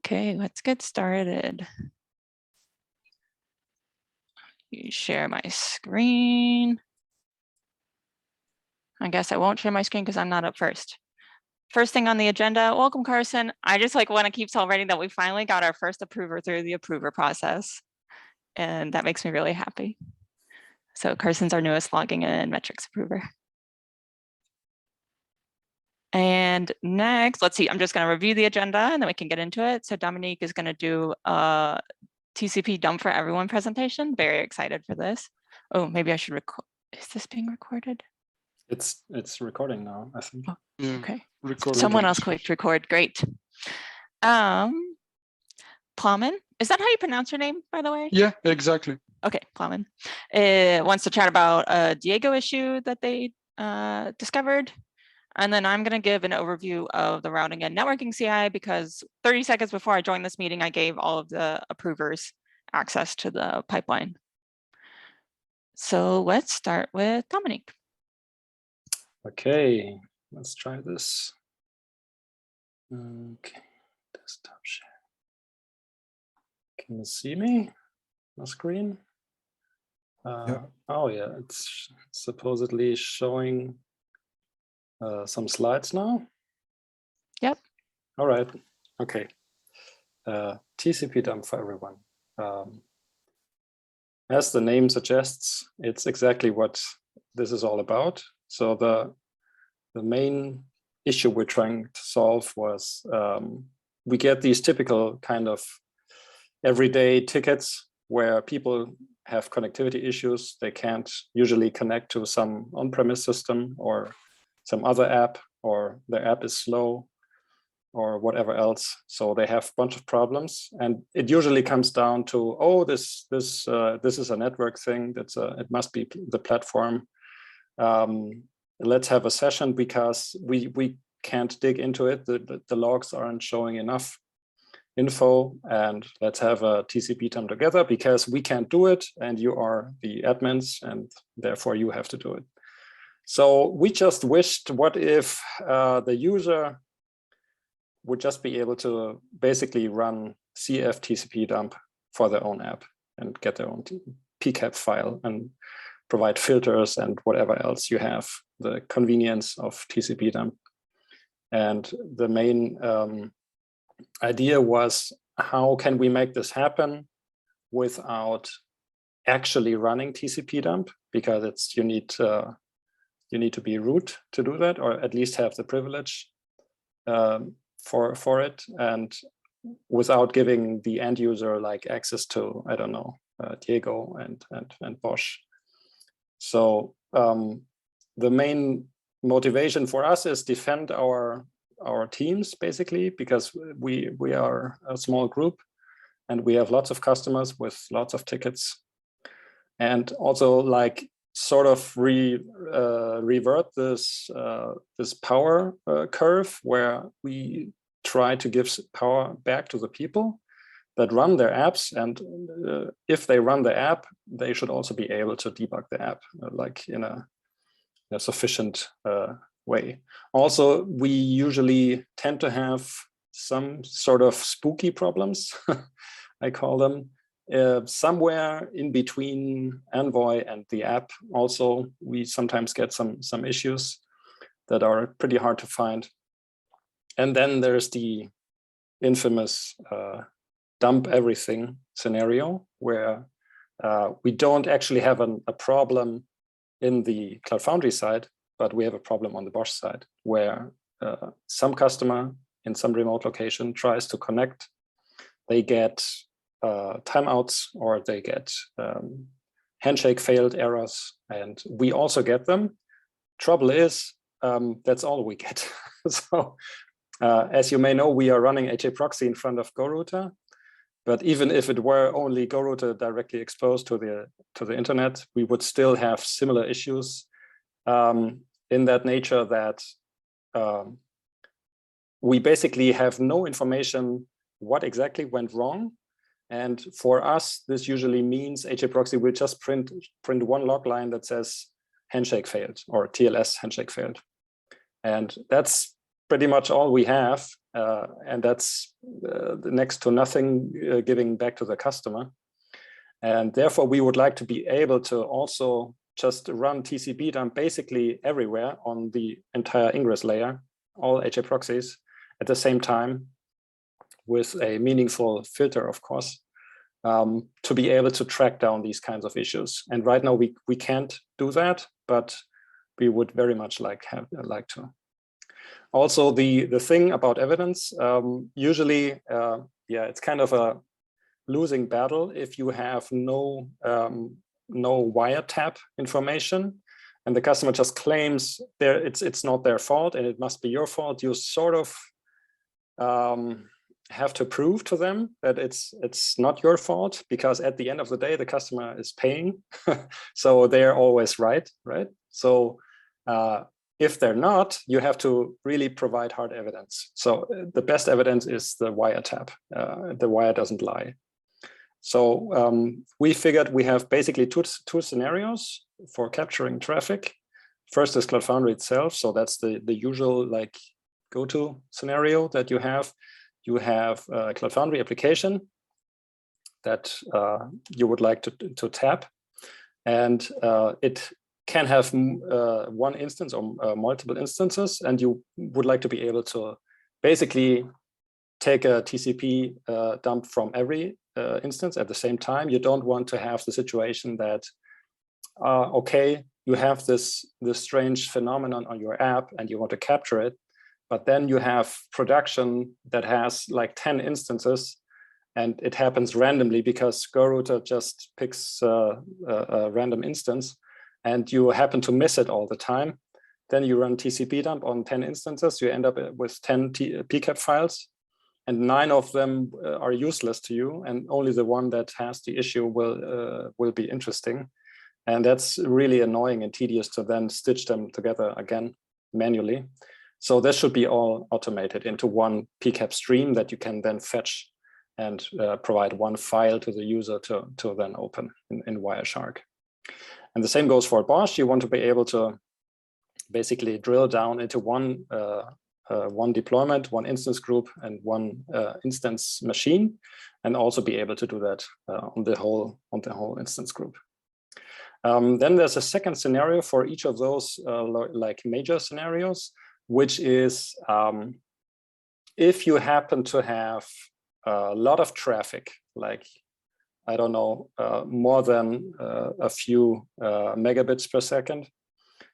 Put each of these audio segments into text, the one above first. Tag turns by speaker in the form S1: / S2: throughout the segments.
S1: Okay, let's get started. You share my screen. I guess I won't share my screen because I'm not up first. First thing on the agenda, welcome Carson. I just want to keep celebrating that we finally got our first approver through the approver process. And that makes me really happy. So Carson's our newest logging in metrics approver. And next, let's see, I'm just going to review the agenda and then we can get into it. So Dominik is going to do a Tcpdump for everyone presentation. Very excited for this. Oh, maybe I should record. Is this being recorded?
S2: It's recording now, I think.
S1: Oh, okay.
S3: Recording.
S1: Someone else clicked record. Great. Plamen, is that how you pronounce your name, by the way?
S3: Yeah, exactly.
S1: Okay, Plamen wants to chat about a Diego issue that they discovered. And then I'm going to give an overview of the routing and networking CI because 30 seconds before I joined this meeting, I gave all of the approvers access to the pipeline. So let's start with Dominik.
S2: Okay, let's try this. Okay, desktop share. Can you see me on the screen?
S3: Yeah.
S2: Oh yeah, it's supposedly showing some slides now.
S1: Yep.
S2: All right. Okay. Tcpdump for everyone. As the name suggests, it's exactly what this is all about. So the main issue we're trying to solve was we get these typical kind of everyday tickets where people have connectivity issues. They can't usually connect to some on-premise system or some other app, or their app is slow or whatever else. So they have a bunch of problems, and it usually comes down to, oh, this is a network thing. It must be the platform. Let's have a session because we can't dig into it. The logs aren't showing enough info, and let's have a Tcpdump together because we can't do it and you are the admins and therefore you have to do it. So we just wished, what if the user would just be able to basically run CF Tcpdump for their own app and get their own PCAP file and provide filters and whatever else you have, the convenience of Tcpdump. And the main idea was, how can we make this happen without actually running Tcpdump? Because you need to be root to do that, or at least have the privilege for it, and without giving the end user like access to, I don't know, Diego and Bosch. So the main motivation for us is defend our teams, basically, because we are a small group and we have lots of customers with lots of tickets, and also like sort of revert this power curve where we try to give power back to the people that run their apps, and if they run the app, they should also be able to debug the app like in a sufficient way. Also, we usually tend to have some sort of spooky problems, I call them, somewhere in between Envoy and the app. Also, we sometimes get some issues that are pretty hard to find. And then there's the infamous dump everything scenario, where we don't actually have a problem in the Cloud Foundry side, but we have a problem on the Bosch side, where some customer in some remote location tries to connect. They get timeouts, or they get handshake failed errors, and we also get them. Trouble is, that's all we get. So as you may know, we are running HA proxy in front of GoRouter, but even if it were only GoRouter directly exposed to the internet, we would still have similar issues in that nature, that we basically have no information what exactly went wrong. And for us, this usually means HA proxy will just print one log line that says handshake failed, or TLS handshake failed. And that's pretty much all we have, and that's next to nothing giving back to the customer. And therefore, we would like to be able to also just run Tcpdump basically everywhere on the entire ingress layer, all HA proxies at the same time, with a meaningful filter, of course, to be able to track down these kinds of issues. And right now we can't do that, but we would very much like to. Also, the thing about evidence, usually, it's kind of a losing battle if you have no wiretap information, and the customer just claims it's not their fault and it must be your fault. You sort of have to prove to them that it's not your fault, because at the end of the day, the customer is paying, so they're always right? So if they're not, you have to really provide hard evidence. So the best evidence is the wiretap. The wire doesn't lie. So we figured we have basically two scenarios for capturing traffic. First is Cloud Foundry itself. So that's the usual like go-to scenario that you have. You have a Cloud Foundry application that you would like to tap. And it can have one instance or multiple instances. And you would like to be able to basically take a TCP dump from every instance at the same time. You don't want to have the situation that, okay, you have this strange phenomenon on your app and you want to capture it, but then you have production that has like 10 instances and it happens randomly because GoRouter just picks a random instance and you happen to miss it all the time. Then you run TCPdump on 10 instances, you end up with 10 PCAP files, and 9 of them are useless to you, and only the one that has the issue will be interesting. And that's really annoying and tedious to then stitch them together again manually. So this should be all automated into one PCAP stream that you can then fetch and provide one file to the user to then open in Wireshark. And the same goes for BOSH. You want to be able to basically drill down into one deployment, one instance group, and one instance machine, and also be able to do that on the whole instance group. Then there's a second scenario for each of those like major scenarios, which is if you happen to have a lot of traffic, like, I don't know, more than a few megabits per second,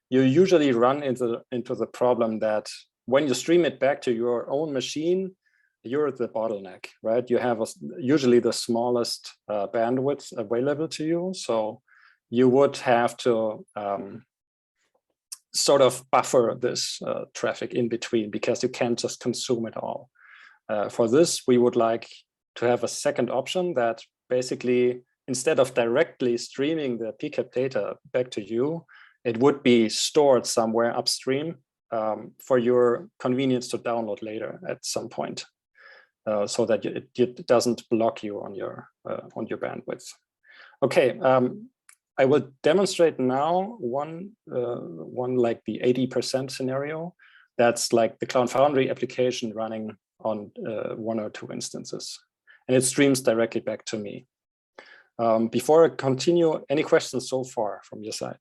S2: you usually run into the problem that when you stream it back to your own machine, you're the bottleneck, right? You have usually the smallest bandwidth available to you. So you would have to sort of buffer this traffic in between, because you can't just consume it all. For this, we would like to have a second option that basically, instead of directly streaming the PCAP data back to you, it would be stored somewhere upstream for your convenience to download later at some point, so that it doesn't block you on your bandwidth. Okay, I will demonstrate now one like the 80% scenario. That's like the Cloud Foundry application running on 1 or 2 instances, and it streams directly back to me. Before I continue, any questions so far from your side?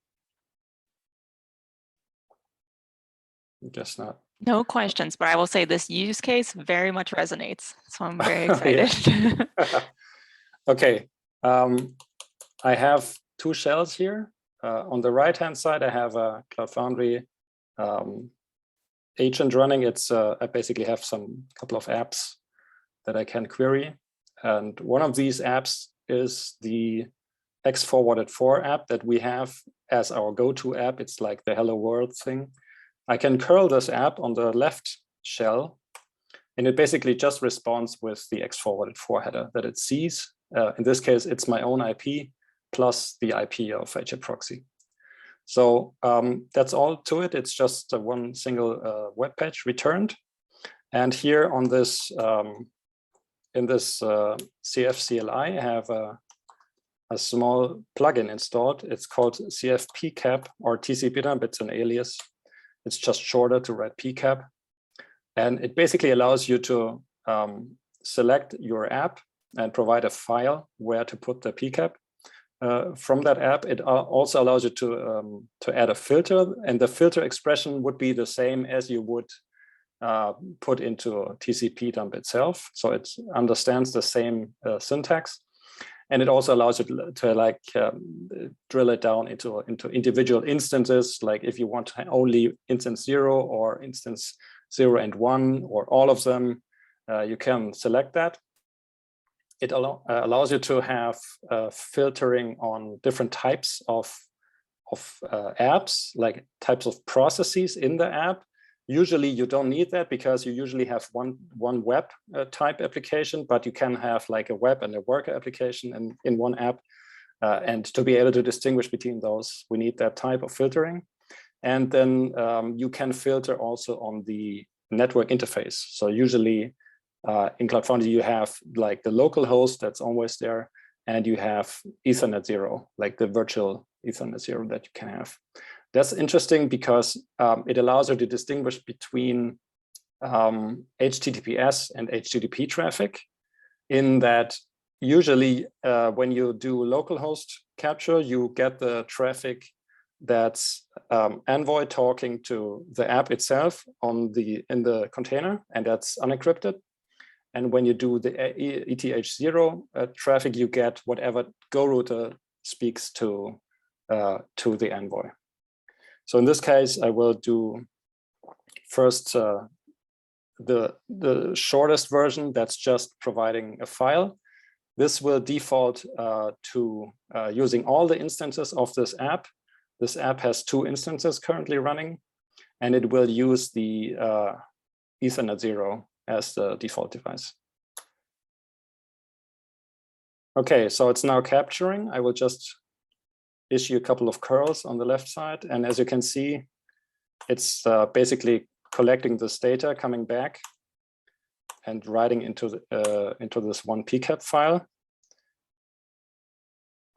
S2: Guess not.
S1: No questions, but I will say this use case very much resonates. So I'm very excited.
S2: Okay, I have 2 shells here. On the right-hand side, I have a Cloud Foundry agent running. I basically have some couple of apps that I can query. And one of these apps is the X-Forwarded4 app that we have as our go-to app. It's like the Hello World thing. I can curl this app on the left shell, and it basically just responds with the X-Forwarded4 header that it sees. In this case, it's my own IP plus the IP of HA proxy. So that's all to it. It's just one single web page returned. And here on this, in this CF-CLI, I have a small plugin installed. It's called CF-PCAP or Tcpdump. It's an alias. It's just shorter to write PCAP. And it basically allows you to select your app and provide a file where to put the PCAP. From that app, it also allows you to add a filter, and the filter expression would be the same as you would put into Tcpdump itself. So it understands the same syntax, and it also allows you to like drill it down into individual instances. Like if you want only instance 0 or instance 0 and 1 or all of them, you can select that. It allows you to have filtering on different types of apps, like types of processes in the app. Usually you don't need that because you usually have one web type application, but you can have like a web and a worker application in one app. And to be able to distinguish between those, we need that type of filtering. And then you can filter also on the network interface. So usually in Cloud Foundry, you have like the local host that's always there, and you have Ethernet 0, like the virtual Ethernet 0 that you can have. That's interesting because it allows you to distinguish between HTTPS and HTTP traffic, in that usually when you do localhost capture, you get the traffic that's Envoy talking to the app itself in the container, and that's unencrypted. And when you do the ETH0 traffic, you get whatever Go router speaks to the Envoy. So in this case, I will do first the shortest version that's just providing a file. This will default to using all the instances of this app. This app has 2 instances currently running, and it will use the Ethernet 0 as the default device. Okay, so it's now capturing. I will just issue a couple of curls on the left side. And as you can see, it's basically collecting this data, coming back and writing into this one PCAP file.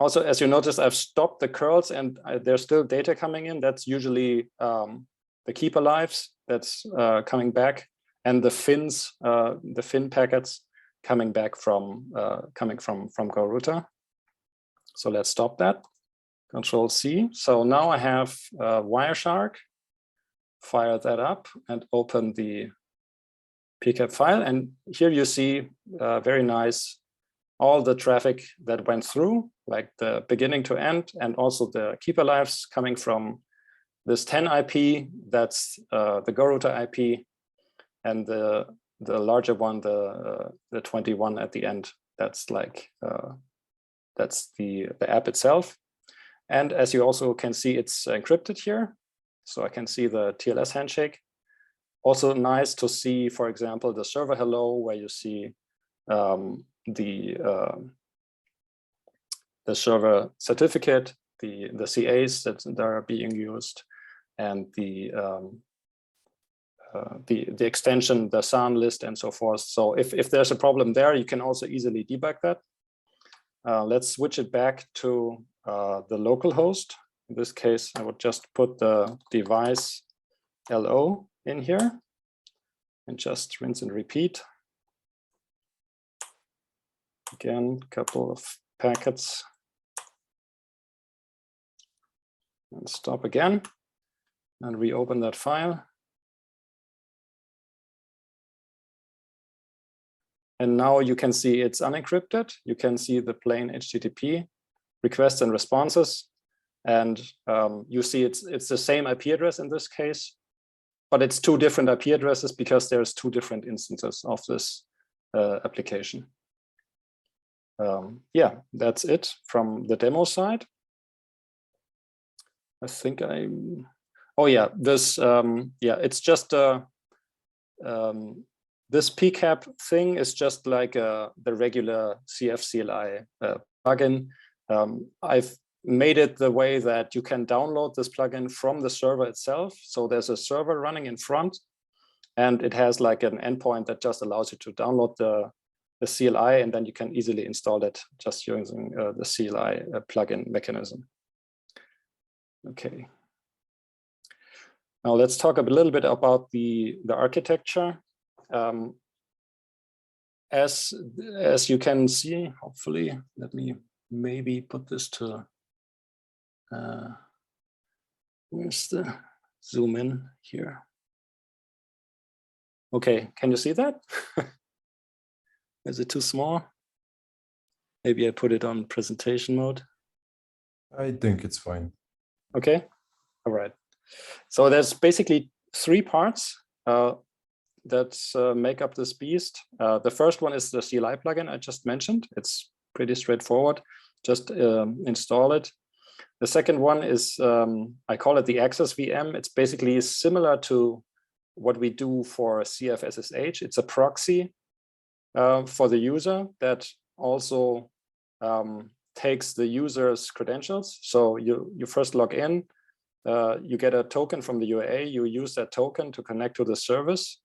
S2: Also, as you notice, I've stopped the curls and there's still data coming in. That's usually the keeper lives that's coming back, and the fins, the fin packets coming back from Go router. So let's stop that. Control C. So now I have Wireshark. Fire that up and open the PCAP file. And here you see very nice all the traffic that went through, like the beginning to end, and also the keeper lives coming from this 10 IP. That's the Go router IP, and the larger one, the 21 at the end. That's like that's the app itself. And as you also can see, it's encrypted here. So I can see the TLS handshake. Also nice to see, for example, the server hello, where you see the server certificate, the CAs that are being used, and the extension, the SAN list, and so forth. So if there's a problem there, you can also easily debug that. Let's switch it back to the local host. In this case, I would just put the device LO in here and just rinse and repeat. Again, a couple of packets. And stop again and reopen that file. And now you can see it's unencrypted. You can see the plain HTTP requests and responses. And you see it's the same IP address in this case, but it's 2 different IP addresses because there's 2 different instances of this application. Yeah, that's it from the demo side. I think oh yeah, this, yeah, it's just this PCAP thing is just like the regular CF-CLI plugin. I've made it the way that you can download this plugin from the server itself. So there's a server running in front, and it has like an endpoint that just allows you to download the CLI, and then you can easily install it just using the CLI plugin mechanism. Okay. Now let's talk a little bit about the architecture. as you can see, hopefully, let me maybe put this to, where's the zoom in here? Okay, can you see that? Is it too small? Maybe I put it on presentation mode.
S4: I think it's fine.
S2: Okay, all right. So there's basically 3 parts that make up this beast. The first one is the CLI plugin I just mentioned. It's pretty straightforward. Just install it. The second one is, I call it the Access VM. It's basically similar to what we do for CFSSH. It's a proxy for the user that also takes the user's credentials. So you first log in, you get a token from the UA, you use that token to connect to the service.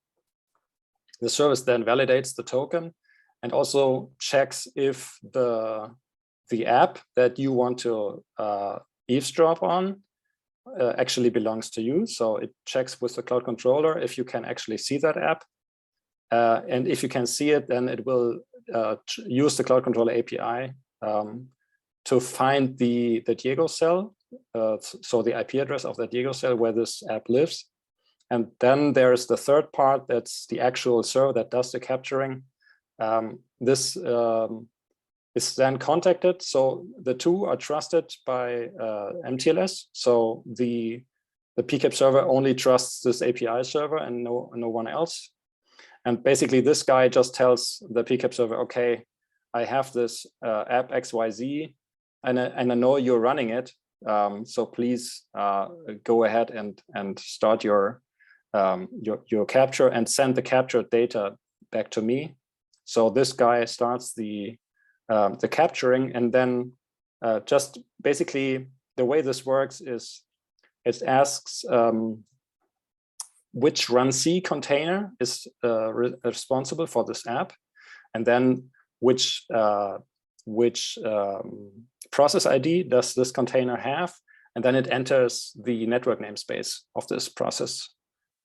S2: The service then validates the token and also checks if the app that you want to eavesdrop on actually belongs to you. So it checks with the cloud controller if you can actually see that app. And if you can see it, then it will use the cloud controller API to find the Diego cell, so the IP address of the Diego cell where this app lives. And then there's the third part, that's the actual server that does the capturing. This is then contacted. So the two are trusted by MTLS. So the PCAP server only trusts this API server and no one else. And basically this guy just tells the PCAP server, okay, I have this app XYZ and I know you're running it. So please go ahead and start your capture and send the captured data back to me. So this guy starts the capturing, and then just basically the way this works is it asks which runC container is responsible for this app, and then which process ID does this container have, and then it enters the network namespace of this process.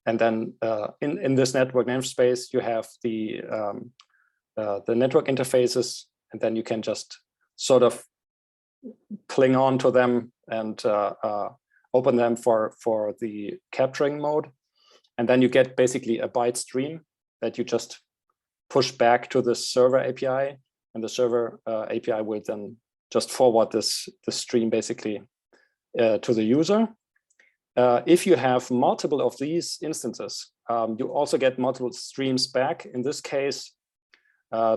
S2: And then in this network namespace, you have the network interfaces, and then you can just sort of cling on to them and open them for the capturing mode. And then you get basically a byte stream that you just push back to the server API, and the server API will then just forward the stream basically to the user. If you have multiple of these instances, you also get multiple streams back. In this case,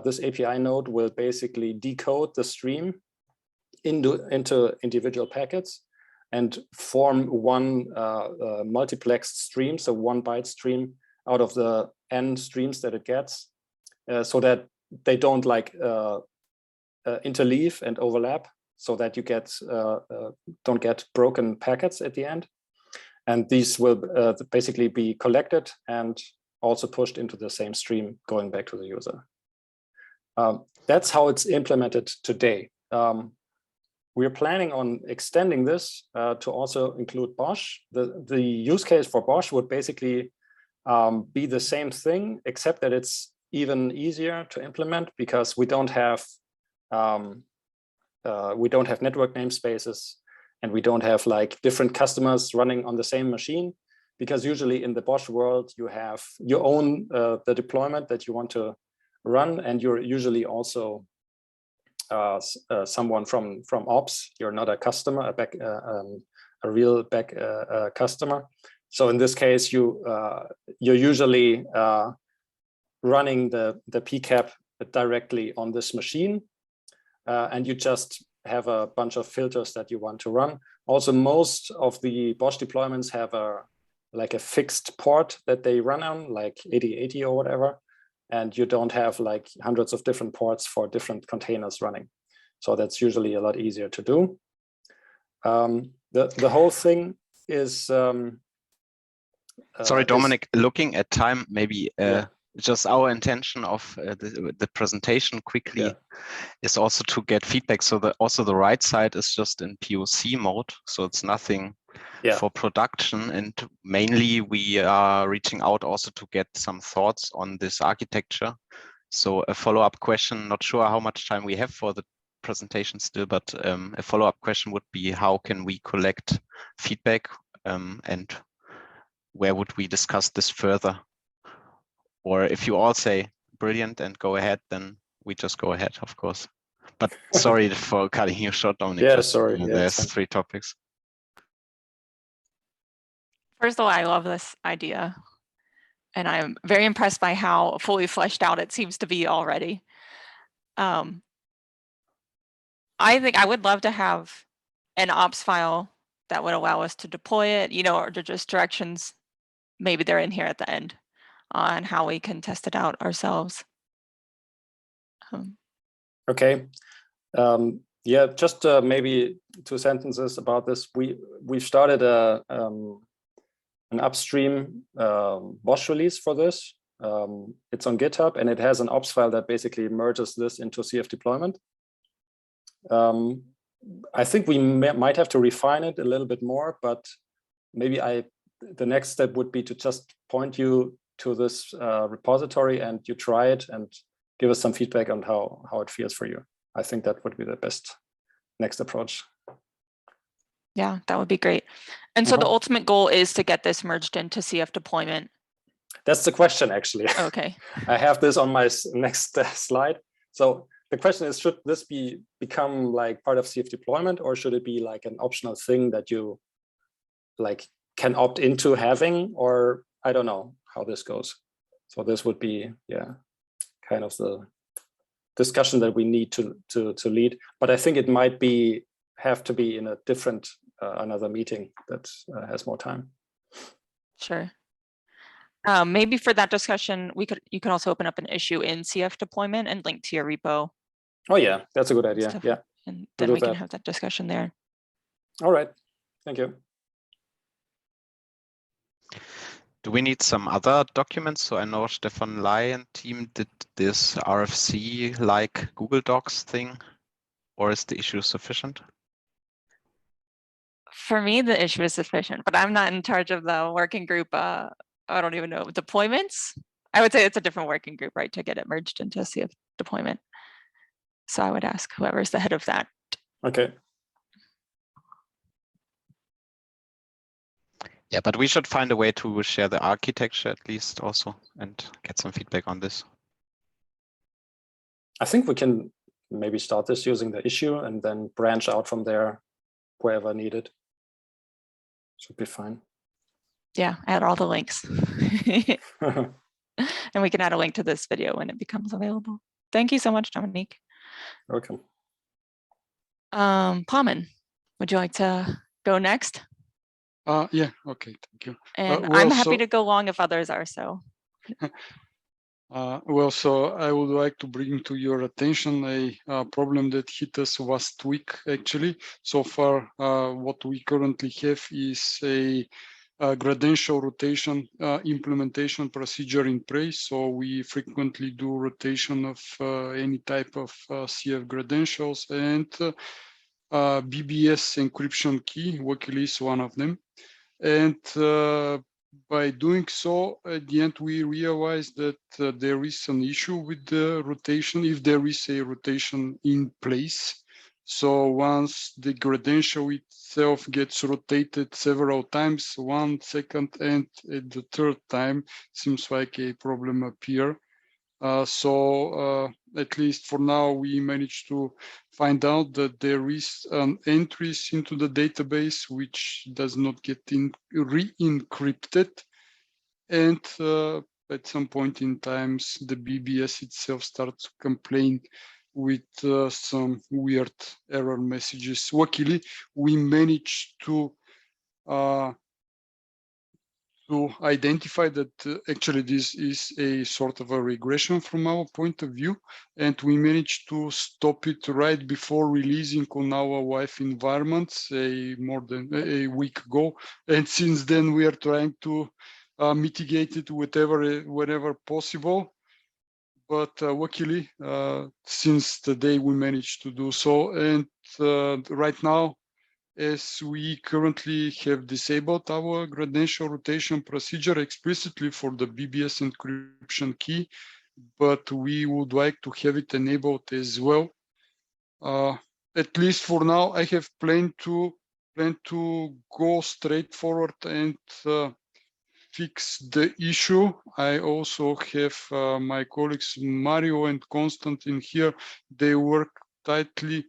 S2: this API node will basically decode the stream into individual packets and form one multiplexed stream, so 1 byte stream out of the n streams that it gets, so that they don't like interleave and overlap, so that you don't get broken packets at the end. And these will basically be collected and also pushed into the same stream going back to the user. That's how it's implemented today. We're planning on extending this to also include BOSH. The use case for BOSH would basically be the same thing, except that it's even easier to implement because we don't have network namespaces, and we don't have like different customers running on the same machine, because usually in the BOSH world you own the deployment that you want to run, and you're usually also someone from ops. You're not a customer, a real back customer. So in this case, you're usually running the PCAP directly on this machine, and you just have a bunch of filters that you want to run. Also, most of the BOSH deployments have a fixed port that they run on, like 8080 or whatever, and you don't have like hundreds of different ports for different containers running. So that's usually a lot easier to do. The whole thing is
S5: sorry, Dominik, looking at time, maybe just our intention of the presentation quickly is also to get feedback. So that also the right side is just in POC mode. So it's nothing for production, and mainly we are reaching out also to get some thoughts on this architecture. So a follow-up question, not sure how much time we have for the presentation still, but a follow-up question would be, how can we collect feedback and where would we discuss this further? Or if you all say brilliant and go ahead, then we just go ahead, of course. But sorry for cutting you short, Dominik.
S2: Yeah,
S5: just,
S2: sorry. Yeah,
S5: there's
S2: it's fine.
S5: 3 topics.
S1: First of all, I love this idea. And I'm very impressed by how fully fleshed out it seems to be already. I think I would love to have an ops file that would allow us to deploy it, you know, or just directions. Maybe they're in here at the end on how we can test it out ourselves.
S2: Okay. Yeah, just maybe 2 sentences about this. We've started an upstream Bosch release for this. It's on GitHub, and it has an ops file that basically merges this into CF deployment. I think we might have to refine it a little bit more, but maybe the next step would be to just point you to this repository and you try it and give us some feedback on how it feels for you. I think that would be the best next approach. Yeah,
S1: that would be great. And so the ultimate goal is to get this merged into CF deployment.
S2: That's the question, actually.
S1: Okay.
S2: I have this on my next slide. So the question is, should this become like part of CF deployment, or should it be like an optional thing that you like can opt into having, or I don't know how this goes. So this would be, yeah, kind of the discussion that we need to lead. But I think it might have to be in a different another meeting that has more time.
S1: Sure. Maybe for that discussion, you could also open up an issue in CF deployment and link to your repo.
S2: Oh yeah, that's a good idea.
S1: Stuff.
S2: Yeah,
S1: and then we can have that discussion there.
S2: All right, thank you.
S5: Do we need some other documents? So I know Stefan Lay and team did this RFC-like Google Docs thing, or is the issue sufficient?
S1: For me, the issue is sufficient, but I'm not in charge of the working group. I don't even know, deployments. I would say it's a different working group, right, to get it merged into CF deployment. So I would ask whoever's the head of that.
S2: Okay.
S5: Yeah, but we should find a way to share the architecture at least also and get some feedback on this.
S2: I think we can maybe start this using the issue and then branch out from there wherever needed. Should be fine.
S1: Yeah, add all the links. And we can add a link to this video when it becomes available. Thank you so much, Dominik.
S2: Welcome.
S1: Plamen, would you like to go next?
S3: Yeah, okay, thank you.
S1: And I'm happy to go long if others are so.
S3: Well, so I would like to bring to your attention a problem that hit us last week, actually. So far, what we currently have is a credential rotation implementation procedure in place. So we frequently do rotation of any type of CF credentials, and BBS encryption key, luckily, is one of them. And by doing so, at the end, we realized that there is an issue with the rotation if there is a rotation in place. So once the credential itself gets rotated several times, 1 second, and at the 3rd time, seems like a problem appear. So at least for now, we managed to find out that there is entries into the database which does not get re-encrypted, and at some point in time, the BBS itself starts to complain with some weird error messages. Luckily, we managed to identify that actually this is a sort of a regression from our point of view, and we managed to stop it right before releasing on our live environments more than a week ago. And since then, we are trying to mitigate it wherever possible. But luckily, since the day we managed to do so, and right now, as we currently have disabled our credential rotation procedure explicitly for the BBS encryption key, but we would like to have it enabled as well. At least for now, I have planned to go straight forward and fix the issue. I also have my colleagues Mario and Konstantin here. They work tightly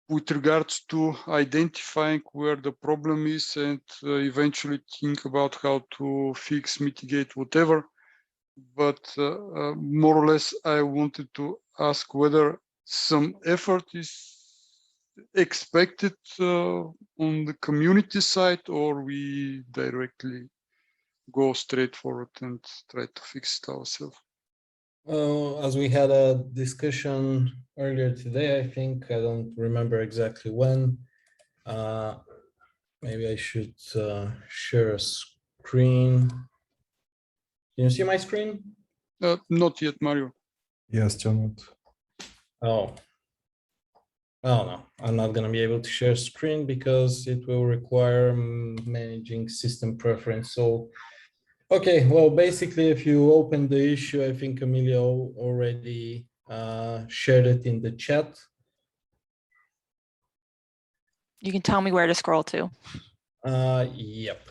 S3: with regards to identifying where the problem is and eventually think about how to fix, mitigate, whatever. But more or less, I wanted to ask whether some effort is expected on the community side, or we directly go straight forward and try to fix it ourselves.
S6: As we had a discussion earlier today, I think, I don't remember exactly when, maybe I should share a screen. Can you see my screen?
S3: Not yet, Mario.
S4: Yeah, still not.
S6: Oh. Oh no, I'm not going to be able to share screen because it will require managing system preference. So, okay, well, basically, if you open the issue, I think Amelia already shared it in the chat.
S1: You can tell me where to scroll to.
S6: Yep.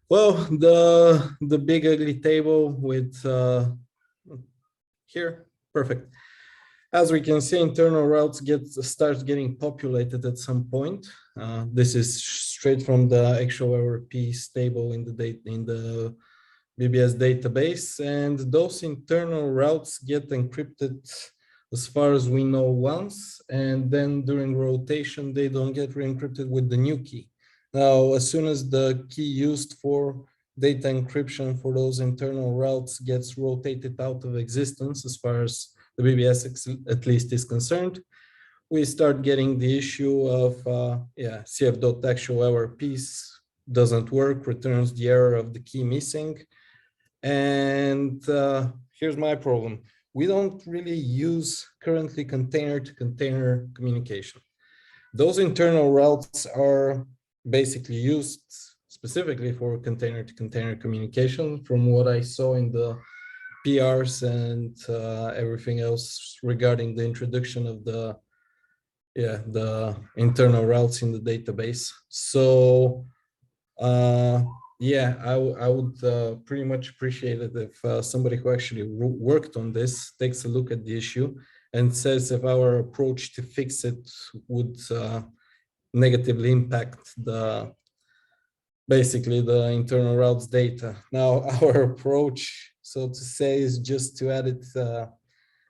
S6: Well, the big ugly table with here, perfect. As we can see, internal routes starts getting populated at some point. This is straight from the actual error piece table in the BBS database, and those internal routes get encrypted as far as we know once, and then during rotation they don't get re-encrypted with the new key. Now, as soon as the key used for data encryption for those internal routes gets rotated out of existence, as far as the BBS at least is concerned, we start getting the issue of cf.actual error piece doesn't work, returns the error of the key missing. And here's my problem. We don't really use currently container-to-container communication. Those internal routes are basically used specifically for container-to-container communication from what I saw in the PRs and everything else regarding the introduction of the internal routes in the database. So I would pretty much appreciate it if somebody who actually worked on this takes a look at the issue and says if our approach to fix it would negatively impact basically the internal routes data. Now, our approach, so to say, is just to add it.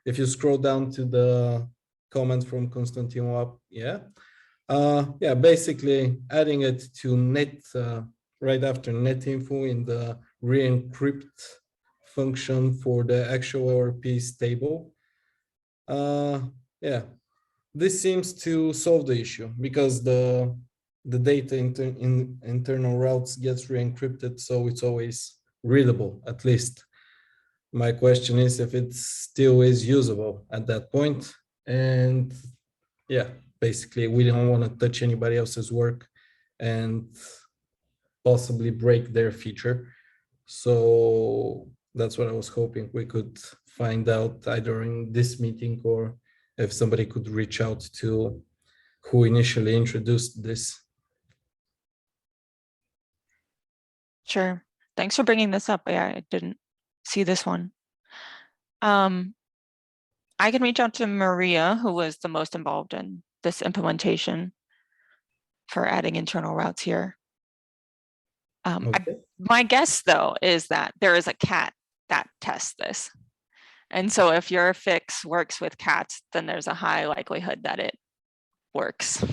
S6: If you scroll down to the comment from Konstantin Lapkov, basically adding it to net right after net info in the re-encrypt function for the actual error piece table. This seems to solve the issue because the data in internal routes gets re-encrypted, so it's always readable, at least. My question is if it still is usable at that point. And basically we don't want to touch anybody else's work and possibly break their feature. So that's what I was hoping we could find out either in this meeting or if somebody could reach out to who initially introduced this.
S1: Sure. Thanks for bringing this up. Yeah, I didn't see this one. I can reach out to Maria, who was the most involved in this implementation for adding internal routes here. My guess, though, is that there is a cat that tests this. And so if your fix works with cats, then there's a high likelihood that it works.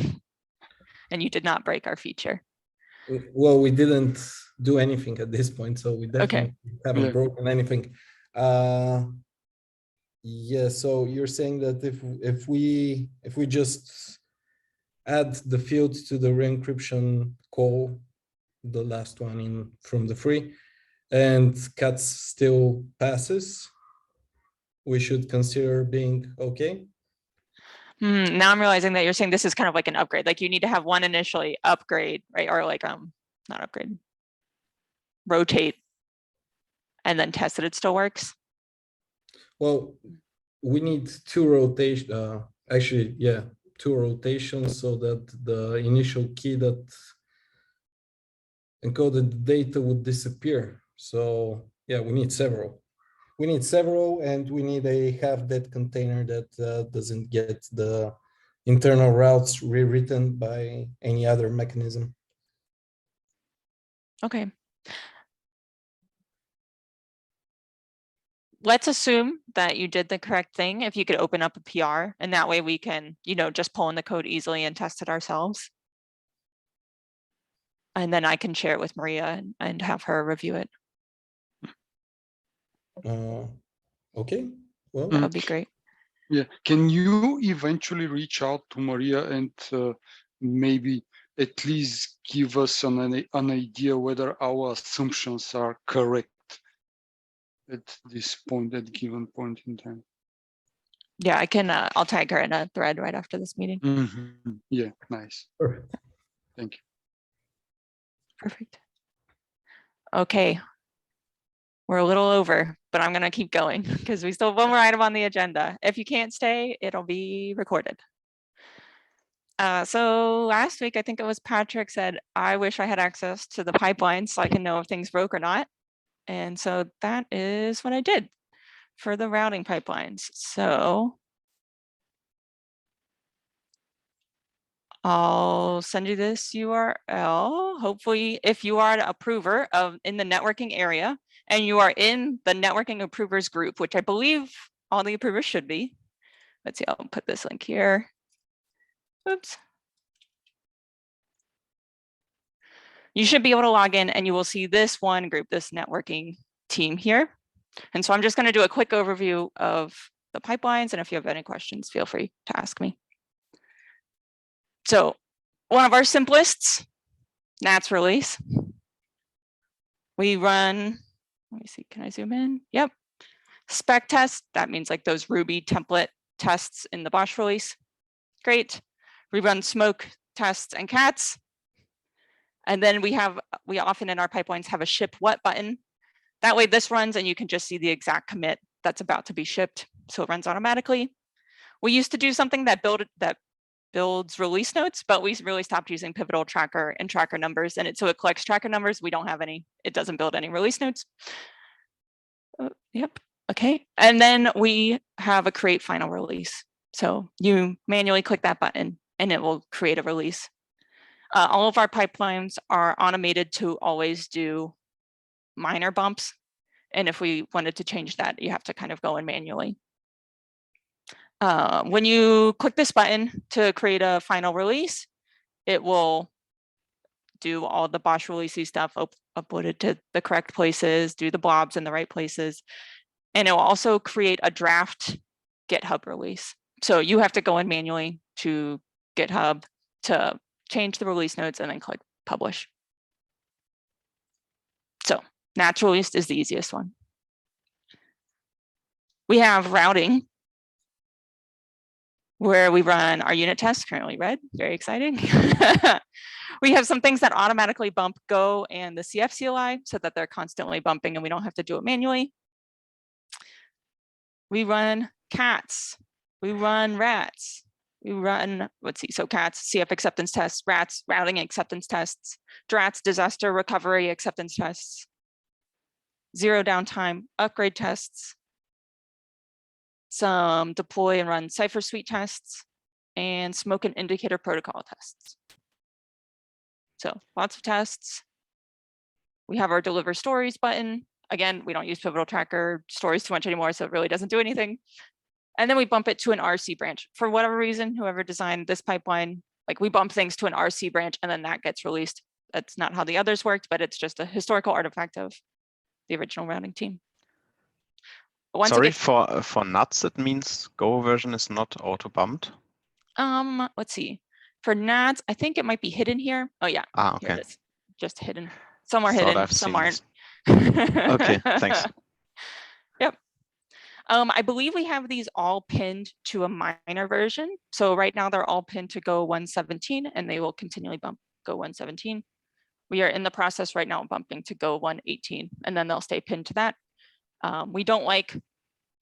S1: And you did not break our feature.
S6: Well, we didn't do anything at this point, so we definitely haven't broken anything. So you're saying that if we just add the field to the re-encryption call, the last one from the free, and cats still passes, we should consider being okay?
S1: Now I'm realizing that you're saying this is kind of like an upgrade. Like you need to have one initially upgrade, right? Or like not upgrade, rotate, and then test that it still works.
S6: Well, we need two rotation. Actually, yeah, two rotations so that the initial key that encoded the data would disappear. So yeah, we need several. We need several, and we need a half-dead container that doesn't get the internal routes rewritten by any other mechanism.
S1: Okay. Let's assume that you did the correct thing. If you could open up a PR, and that way we can, just pull in the code easily and test it ourselves. And then I can share it with Maria and have her review it.
S6: Okay, well,
S1: That would be great.
S3: Yeah, can you eventually reach out to Maria and maybe at least give us an idea whether our assumptions are correct at this point, at given point in time?
S1: Yeah, I can, I'll tag her in a thread right after this meeting.
S3: Yeah, nice.
S6: perfect.
S3: Thank you.
S1: Perfect. Okay. We're a little over, but I'm gonna keep going because we still have one more item on the agenda. If you can't stay, it'll be recorded. So last week, I think it was Patrick said, I wish I had access to the pipeline so I can know if things broke or not. And so that is what I did for the routing pipelines. So I'll send you this URL. Hopefully, if you are an approver in the networking area and you are in the networking approvers group, which I believe all the approvers should be. Let's see, I'll put this link here. Oops. You should be able to log in and you will see this one group, this networking team here. And so I'm just going to do a quick overview of the pipelines. And if you have any questions, feel free to ask me. So one of our simplest NATS release. We run, let me see, can I zoom in? Yep. Spec test, that means like those Ruby template tests in the Bosch release. Great. We run smoke tests and cats. And then we often in our pipelines have a ship what button. That way this runs and you can just see the exact commit that's about to be shipped. So it runs automatically. We used to do something that builds release notes, but we really stopped using Pivotal Tracker and tracker numbers. And so it collects tracker numbers. We don't have any, it doesn't build any release notes. Yep. Okay. And then we have a create final release. So you manually click that button and it will create a release. All of our pipelines are automated to always do minor bumps. And if we wanted to change that, you have to kind of go in manually. When you click this button to create a final release, it will do all the Bosch releasey stuff, upload it to the correct places, do the blobs in the right places. And it will also create a draft GitHub release. So you have to go in manually to GitHub to change the release notes and then click publish. So natural release is the easiest one. We have routing, where we run our unit tests, currently red, very exciting. We have some things that automatically bump Go and the CF CLI so that they're constantly bumping and we don't have to do it manually. We run cats, we run rats, we run, let's see, so cats, CF acceptance tests, rats, routing acceptance tests, drats, disaster recovery acceptance tests, zero downtime, upgrade tests, some deploy and run Cypher suite tests, and smoke and indicator protocol tests. So lots of tests. We have our deliver stories button. Again, we don't use Pivotal Tracker stories too much anymore, so it really doesn't do anything. And then we bump it to an RC branch. For whatever reason, whoever designed this pipeline, like we bump things to an RC branch and then that gets released. That's not how the others worked, but it's just a historical artifact of the original routing team. Once
S5: Sorry, for nuts, it means Go version is not auto bumped.
S1: Let's see. For NATS, I think it might be hidden here. Oh yeah,
S5: okay.
S1: Here it is. Just hidden. Some are
S5: Thought
S1: hidden,
S5: I've
S1: some
S5: seen
S1: aren't.
S5: Okay, thanks.
S1: Yep. I believe we have these all pinned to a minor version. So right now they're all pinned to Go 117 and they will continually bump Go 117. We are in the process right now bumping to Go 118 and then they'll stay pinned to that. We don't like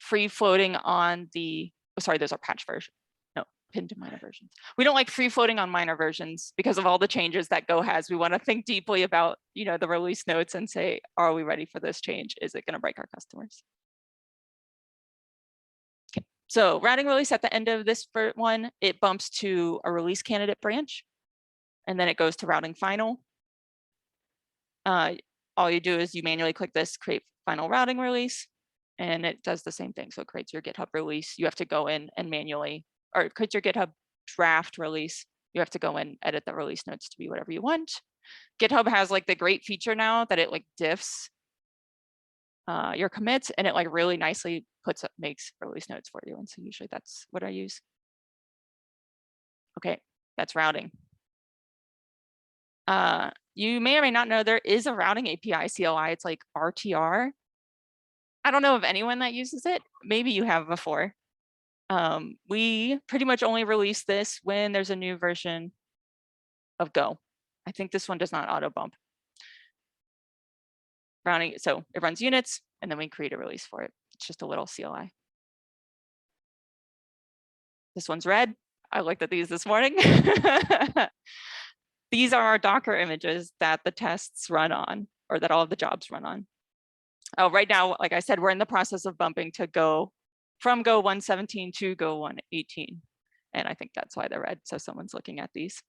S1: free floating on the, oh, sorry, those are patch version. No, pinned to minor versions. We don't like free floating on minor versions because of all the changes that Go has. We want to think deeply about, you know, the release notes and say, are we ready for this change? Is it going to break our customers? Okay. So routing release at the end of this one, it bumps to a release candidate branch, and then it goes to routing final. All you do is you manually click this create final routing release, and it does the same thing. So it creates your GitHub release. You have to go in and manually, or it creates your GitHub draft release. You have to go in, edit the release notes to be whatever you want. GitHub has like the great feature now that it like diffs your commits, and it like really nicely makes release notes for you. And so usually that's what I use. Okay, that's routing. You may or may not know there is a routing API CLI. It's like RTR. I don't know of anyone that uses it. Maybe you have before. We pretty much only release this when there's a new version of Go. I think this one does not auto bump. Routing, so it runs units and then we create a release for it. It's just a little CLI. This one's red. I looked at these this morning. These are our Docker images that the tests run on, or that all of the jobs run on. Oh, right now, like I said, we're in the process of bumping to Go from Go 117 to Go 118. And I think that's why they're red. So someone's looking at these.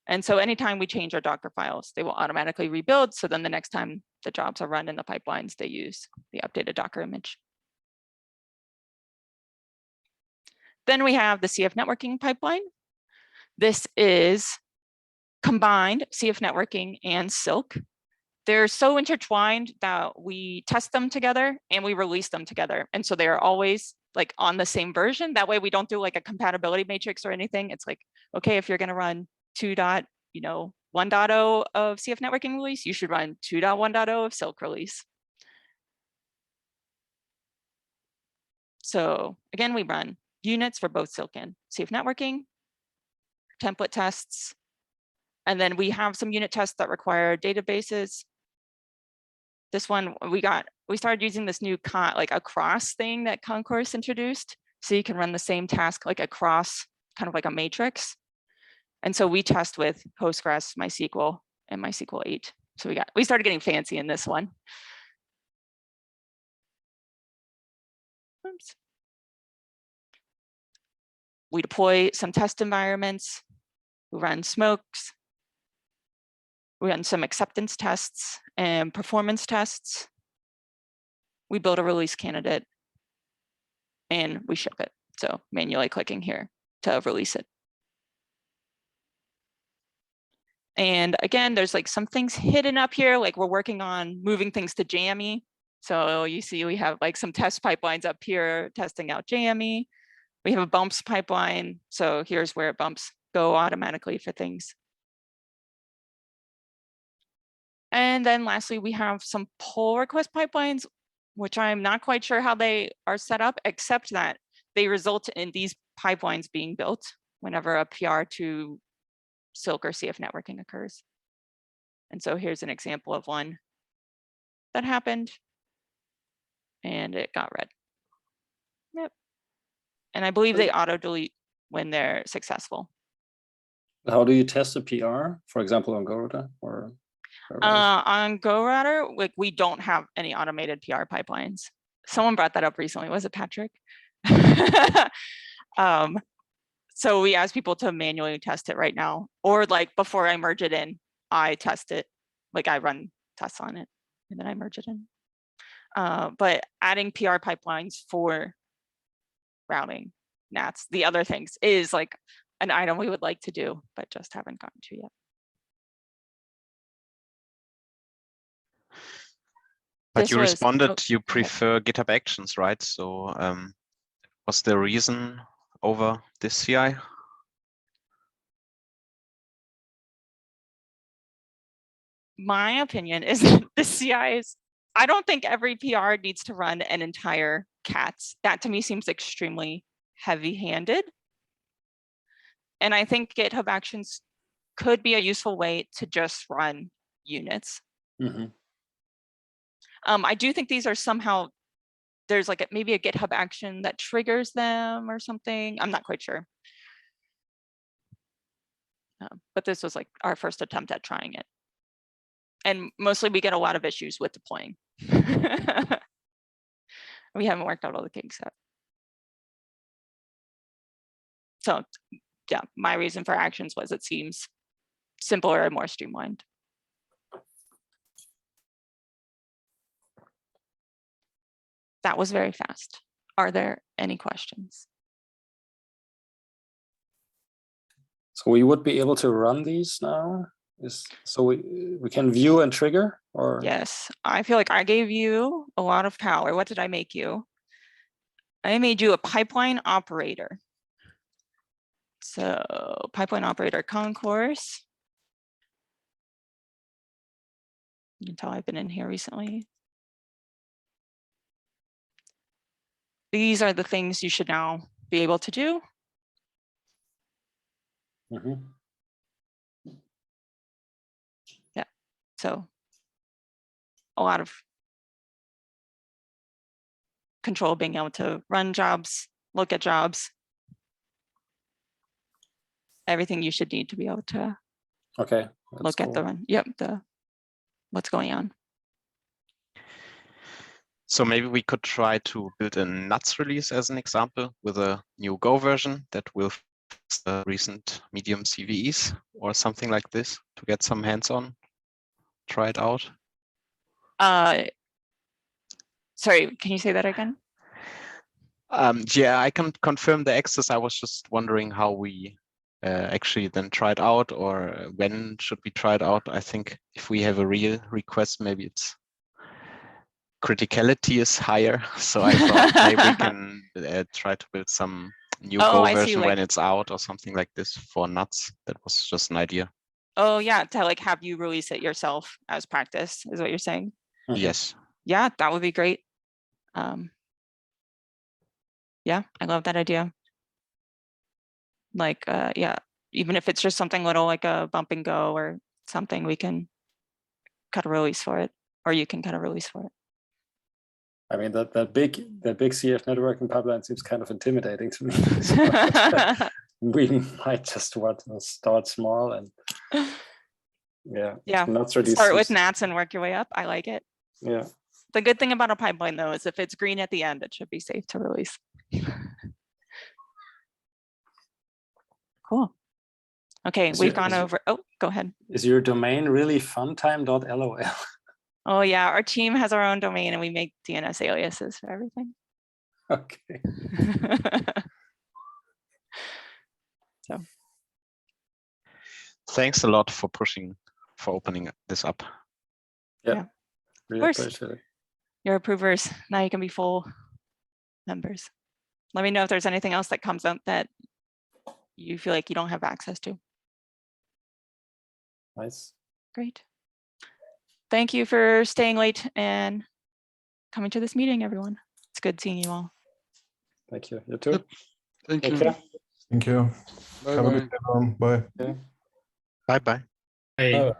S1: And so anytime we change our Docker files, they will automatically rebuild. So then the next time the jobs are run in the pipelines, they use the updated Docker image. Then we have the CF networking pipeline. This is combined CF networking and Silk. They're so intertwined that we test them together and we release them together. And so they are always like on the same version. That way we don't do like a compatibility matrix or anything. It's like, okay, if you're going to run 2.1.0 of CF networking release, you should run 2.1.0 of Silk release. So again, we run units for both Silk and CF networking, template tests, and then we have some unit tests that require databases. This one we started using this new like across thing that Concourse introduced. So you can run the same task like across kind of like a matrix. And so we test with Postgres, MySQL, and MySQL 8. So we started getting fancy in this one. Oops. We deploy some test environments. We run smokes. We run some acceptance tests and performance tests. We build a release candidate and we ship it. So manually clicking here to release it. And again, there's like some things hidden up here, like we're working on moving things to Jammy. So you see we have like some test pipelines up here testing out Jammy. We have a bumps pipeline. So here's where it bumps Go automatically for things. And then lastly, we have some pull request pipelines, which I'm not quite sure how they are set up, except that they result in these pipelines being built whenever a PR to Silk or CF networking occurs. And so here's an example of one that happened and it got red. Yep. And I believe they auto delete when they're successful.
S2: How do you test a PR, for example, on GoRouter or?
S1: On GoRouter, like we don't have any automated PR pipelines. Someone brought that up recently. Was it Patrick? So we ask people to manually test it right now, or like before I merge it in, I test it. Like I run tests on it and then I merge it in. But adding PR pipelines for routing, NATs, the other things is like an item we would like to do, but just haven't gotten to yet.
S5: But you responded, you prefer GitHub Actions, right? So what's the reason over this CI?
S1: My opinion is that the CI is, I don't think every PR needs to run an entire cats. That to me seems extremely heavy-handed. And I think GitHub Actions could be a useful way to just run units.
S2: Mhm.
S1: I do think these are somehow, there's like maybe a GitHub action that triggers them or something. I'm not quite sure. But this was like our first attempt at trying it. And mostly we get a lot of issues with deploying. We haven't worked out all the kinks yet. So yeah, my reason for actions was it seems simpler and more streamlined. That was very fast. Are there any questions?
S2: So we would be able to run these now? So we can view and trigger, or?
S1: Yes, I feel like I gave you a lot of power. What did I make you? I made you a pipeline operator. So pipeline operator concourse. You can tell I've been in here recently. These are the things you should now be able to do.
S2: Mhm.
S1: Yeah, so a lot of control, being able to run jobs, look at jobs, everything you should need to be able to
S2: Okay. that's
S1: look at the
S2: cool.
S1: run. Yep, what's going on.
S5: So maybe we could try to build a nuts release as an example with a new Go version that will fix the recent medium CVEs or something like this to get some hands-on, try it out.
S1: Sorry, can you say that again?
S5: Yeah, I can confirm the access. I was just wondering how we actually then try it out, or when should we try it out. I think if we have a real request, maybe it's criticality is higher. So I thought maybe we can try to build some new Go
S1: I see,
S5: version
S1: like,
S5: when it's out or something like this for nuts. That was just an idea.
S1: oh yeah, to like have you release it yourself as practice is what you're saying.
S2: Mhm.
S5: Yes.
S1: Yeah, that would be great. Yeah, I love that idea. Like, yeah, even if it's just something little like a bump and go or something, we can cut a release for it, or you can cut a release for it.
S2: I mean, that big CF networking pipeline seems kind of intimidating to me. So we might just want to start small and
S1: Yeah,
S2: nuts release.
S1: start with Nats and work your way up. I like it.
S2: Yeah.
S1: The good thing about a pipeline though is if it's green at the end, it should be safe to release. Cool. Okay, we've gone over. Oh, go ahead.
S2: Is your domain really funtime.lol?
S1: Oh yeah, our team has our own domain and we make DNS aliases for everything.
S2: Okay.
S1: So
S5: Thanks a lot for pushing, for opening this up.
S1: Yeah.
S2: Really
S1: course.
S2: appreciate it.
S1: your approvers, now you can be full members. Let me know if there's anything else that comes up that you feel like you don't have access to.
S2: Nice.
S1: Great. Thank you for staying late and coming to this meeting, everyone. It's good seeing you all.
S2: Thank you. You too.
S3: Yep. Thank
S2: Take
S3: you.
S2: care.
S4: Thank you.
S3: Bye
S4: Have a
S3: bye.
S4: good day, everyone. Bye.
S2: Yeah.
S5: Bye-bye.
S6: Bye.